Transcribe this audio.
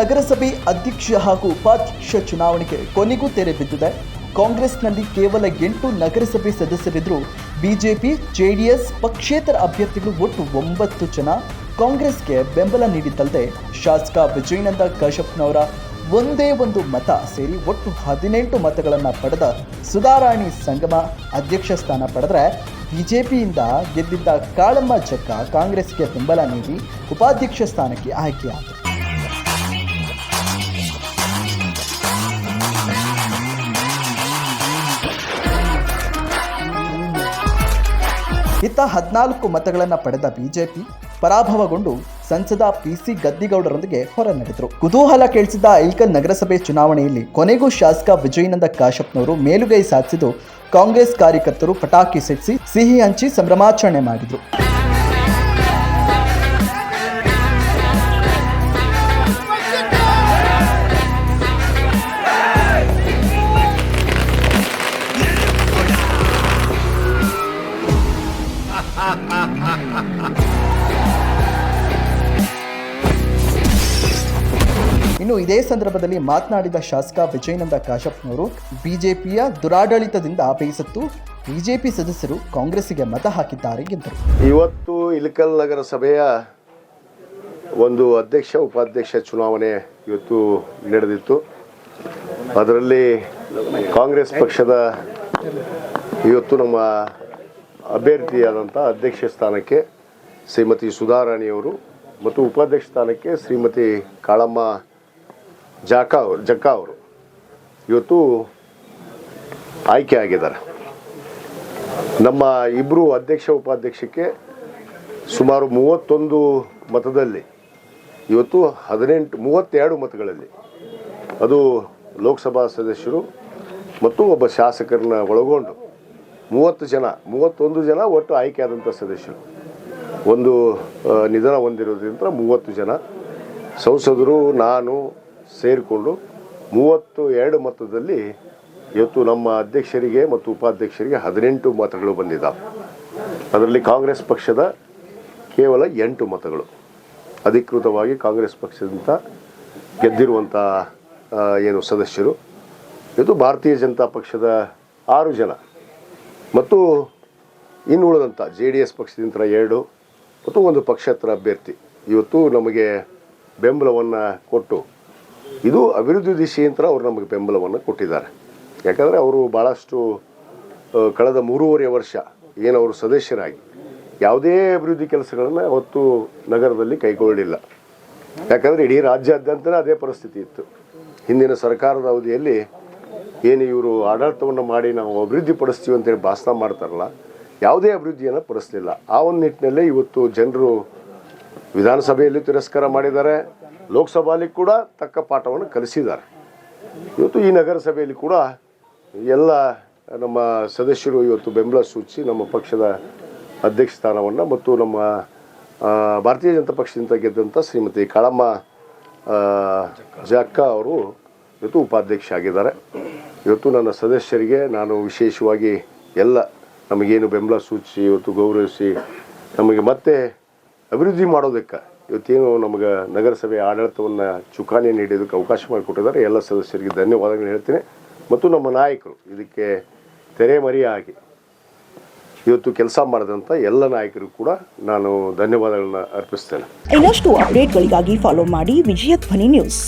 ನಗರಸಭೆ ಅಧ್ಯಕ್ಷ ಹಾಗೂ ಉಪಾಧ್ಯಕ್ಷ ಚುನಾವಣೆಗೆ ಕೊನೆಗೂ ತೆರೆ ಬಿದ್ದಿದೆ. ಕಾಂಗ್ರೆಸ್ನಲ್ಲಿ ಕೇವಲ 8 ನಗರಸಭೆ ಸದಸ್ಯರಿದ್ದರೂ ಬಿಜೆಪಿ, ಜೆಡಿಎಸ್ ಪಕ್ಷೇತರ ಅಭ್ಯರ್ಥಿಗಳು ಒಟ್ಟು 9 ಜನ ಕಾಂಗ್ರೆಸ್ಗೆ ಬೆಂಬಲ ನೀಡಿದ್ದಲ್ಲದೆ ಶಾಸಕ ವಿಜಯನಂದ ಕಾಶಪ್ಪನವರ ಒಂದೇ ಒಂದು ಮತ ಸೇರಿ ಒಟ್ಟು 18 ಮತಗಳನ್ನು ಪಡೆದ ಸುಧಾರಾಣಿ ಸಂಗಮ ಅಧ್ಯಕ್ಷ ಸ್ಥಾನ ಪಡೆದರೆ, ಬಿಜೆಪಿಯಿಂದ ಗೆದ್ದಿದ್ದ ಕಾಳಮ್ಮ ಜಕ್ಕ ಕಾಂಗ್ರೆಸ್ಗೆ ಬೆಂಬಲ ನೀಡಿ ಉಪಾಧ್ಯಕ್ಷ ಸ್ಥಾನಕ್ಕೆ ಆಯ್ಕೆಯಾದರು. ಇತ್ತ 14 ಮತಗಳನ್ನು ಪಡೆದ ಬಿಜೆಪಿ ಪರಾಭವಗೊಂಡು ಸಂಸದ ಪಿಸಿ ಗದ್ದಿಗೌಡರೊಂದಿಗೆ ಹೊರ ನಡೆದರು. ಕುತೂಹಲ ಕೆಳಿಸಿದ ಇಳಕಲ್ ನಗರಸಭೆ ಚುನಾವಣೆಯಲ್ಲಿ ಕೊನೆಗೂ ಶಾಸಕ ವಿಜಯನಂದ ಕಾಶಪ್ಪನವರು ಮೇಲುಗೈ ಸಾಧಿಸಿದ್ದು, ಕಾಂಗ್ರೆಸ್ ಕಾರ್ಯಕರ್ತರು ಪಟಾಕಿ ಸಿಡಿಸಿ ಸಿಹಿ ಹಂಚಿ ಸಂಭ್ರಮಾಚರಣೆ ಮಾಡಿದರು. ಇನ್ನು ಇದೇ ಸಂದರ್ಭದಲ್ಲಿ ಮಾತನಾಡಿದ ಶಾಸಕ ವಿಜಯನಂದ ಕಾಶಪ್ಪನವರು, ಬಿಜೆಪಿಯ ದುರಾಡಳಿತದಿಂದ ಬೇಸತ್ತು ಬಿಜೆಪಿ ಸದಸ್ಯರು ಕಾಂಗ್ರೆಸ್ಸಿಗೆ ಮತ ಹಾಕಿದ್ದಾರೆ ಎಂದರು. ಇವತ್ತು ಇಳಕಲ್ ನಗರಸಭೆಯ ಒಂದು ಅಧ್ಯಕ್ಷ ಉಪಾಧ್ಯಕ್ಷ ಚುನಾವಣೆ ಇವತ್ತು ನಡೆದಿತ್ತು. ಅದರಲ್ಲಿ ಕಾಂಗ್ರೆಸ್ ಪಕ್ಷದ ಇವತ್ತು ನಮ್ಮ ಅಭ್ಯರ್ಥಿಯಾದಂಥ ಅಧ್ಯಕ್ಷ ಸ್ಥಾನಕ್ಕೆ ಶ್ರೀಮತಿ ಸುಧಾರಾಣಿಯವರು ಮತ್ತು ಉಪಾಧ್ಯಕ್ಷ ಸ್ಥಾನಕ್ಕೆ ಶ್ರೀಮತಿ ಕಾಳಮ್ಮ ಜಕ್ಕ ಅವರು ಇವತ್ತು ಆಯ್ಕೆ ಆಗಿದ್ದಾರೆ. ನಮ್ಮ ಇಬ್ಬರು ಅಧ್ಯಕ್ಷ ಉಪಾಧ್ಯಕ್ಷಕ್ಕೆ ಸುಮಾರು 31 ಮತದಲ್ಲಿ ಇವತ್ತು 32 ಮತಗಳಲ್ಲಿ ಅದು ಲೋಕಸಭಾ ಸದಸ್ಯರು ಮತ್ತು ಒಬ್ಬ ಶಾಸಕರನ್ನ ಒಳಗೊಂಡು 31 ಜನ ಒಟ್ಟು ಆಯ್ಕೆಯಾದಂಥ ಸದಸ್ಯರು. ಒಂದು ನಿಧನ ಹೊಂದಿರೋದ್ರಿಂದ 30 ಜನ ಸಂಸದರು ನಾನು ಸೇರಿಕೊಂಡು 32 ಮತದಲ್ಲಿ ಇವತ್ತು ನಮ್ಮ ಅಧ್ಯಕ್ಷರಿಗೆ ಮತ್ತು ಉಪಾಧ್ಯಕ್ಷರಿಗೆ 18 ಮತಗಳು ಬಂದಿದ್ದಾವೆ. ಅದರಲ್ಲಿ ಕಾಂಗ್ರೆಸ್ ಪಕ್ಷದ ಕೇವಲ 8 ಮತಗಳು. ಅಧಿಕೃತವಾಗಿ ಕಾಂಗ್ರೆಸ್ ಪಕ್ಷದಿಂದ ಗೆದ್ದಿರುವಂಥ ಏನು ಸದಸ್ಯರು ಇವತ್ತು ಭಾರತೀಯ ಜನತಾ ಪಕ್ಷದ 6 ಜನ ಮತ್ತು ಇನ್ನು ಉಳಿದಂಥ JDS ಪಕ್ಷದಿಂದ 2 ಮತ್ತು ಒಂದು ಪಕ್ಷೇತರ ಅಭ್ಯರ್ಥಿ ಇವತ್ತು ನಮಗೆ ಬೆಂಬಲವನ್ನು ಕೊಟ್ಟು, ಇದು ಅಭಿವೃದ್ಧಿ ದಿಶೆಯಿಂದ ಅವರು ನಮಗೆ ಬೆಂಬಲವನ್ನು ಕೊಟ್ಟಿದ್ದಾರೆ. ಯಾಕಂದರೆ ಅವರು ಭಾಳಷ್ಟು ಕಳೆದ 3.5 ವರ್ಷ ಏನು ಅವರು ಸದಸ್ಯರಾಗಿ ಯಾವುದೇ ಅಭಿವೃದ್ಧಿ ಕೆಲಸಗಳನ್ನು ಅವತ್ತು ನಗರದಲ್ಲಿ ಕೈಗೊಳ್ಳಲಿಲ್ಲ. ಯಾಕಂದರೆ ಇಡೀ ರಾಜ್ಯಾದ್ಯಂತ ಅದೇ ಪರಿಸ್ಥಿತಿ ಇತ್ತು. ಹಿಂದಿನ ಸರ್ಕಾರದ ಅವಧಿಯಲ್ಲಿ ಏನು ಇವರು ಆಡಳಿತವನ್ನು ಮಾಡಿ ನಾವು ಅಭಿವೃದ್ಧಿ ಪಡಿಸ್ತೀವಿ ಅಂತೇಳಿ ಭಾಷಣ ಮಾಡ್ತಾರಲ್ಲ, ಯಾವುದೇ ಅಭಿವೃದ್ಧಿಯನ್ನು ಪಡಿಸಲಿಲ್ಲ. ಆ ಒಂದು ನಿಟ್ಟಿನಲ್ಲೇ ಇವತ್ತು ಜನರು ವಿಧಾನಸಭೆಯಲ್ಲಿ ತಿರಸ್ಕಾರ ಮಾಡಿದ್ದಾರೆ, ಲೋಕಸಭೆಯಲ್ಲಿ ಕೂಡ ತಕ್ಕ ಪಾಠವನ್ನು ಕಲಿಸಿದ್ದಾರೆ. ಇವತ್ತು ಈ ನಗರಸಭೆಯಲ್ಲಿ ಕೂಡ ಎಲ್ಲ ನಮ್ಮ ಸದಸ್ಯರು ಇವತ್ತು ಬೆಂಬಲ ಸೂಚಿಸಿ ನಮ್ಮ ಪಕ್ಷದ ಅಧ್ಯಕ್ಷ ಸ್ಥಾನವನ್ನು ಮತ್ತು ನಮ್ಮ ಭಾರತೀಯ ಜನತಾ ಪಕ್ಷದಿಂದ ಗೆದ್ದಂಥ ಶ್ರೀಮತಿ ಕಾಳಮ್ಮ ಜಕ್ಕ ಅವರು ಇವತ್ತು ಉಪಾಧ್ಯಕ್ಷ ಆಗಿದ್ದಾರೆ. ಇವತ್ತು ನನ್ನ ಸದಸ್ಯರಿಗೆ ನಾನು ವಿಶೇಷವಾಗಿ ಎಲ್ಲ ನಮಗೇನು ಬೆಂಬಲ ಸೂಚಿಸಿ ಇವತ್ತು ಗೌರವಿಸಿ ನಮಗೆ ಮತ್ತೆ ಅಭಿವೃದ್ಧಿ ಮಾಡೋದಕ್ಕೆ ಇವತ್ತೇನು ನಮಗೆ ನಗರಸಭೆ ಆಡಳಿತವನ್ನು ಚುಕ್ಕಾಣಿ ನೀಡೋದಕ್ಕೆ ಅವಕಾಶ ಮಾಡಿಕೊಟ್ಟಿದ್ದಾರೆ. ಎಲ್ಲ ಸದಸ್ಯರಿಗೆ ಧನ್ಯವಾದಗಳು ಹೇಳ್ತೀನಿ. ಮತ್ತು ನಮ್ಮ ನಾಯಕರು ಇದಕ್ಕೆ ತೆರೆಮರೆಯಾಗಿ ಇವತ್ತು ಕೆಲಸ ಮಾಡಿದಂಥ ಎಲ್ಲ ನಾಯಕರು ಕೂಡ ನಾನು ಧನ್ಯವಾದಗಳನ್ನ ಅರ್ಪಿಸ್ತೇನೆ. ಇನ್ನಷ್ಟು ಅಪ್ಡೇಟ್ಗಳಿಗಾಗಿ ಫಾಲೋ ಮಾಡಿ ವಿಜಯ ಧ್ವನಿ ನ್ಯೂಸ್.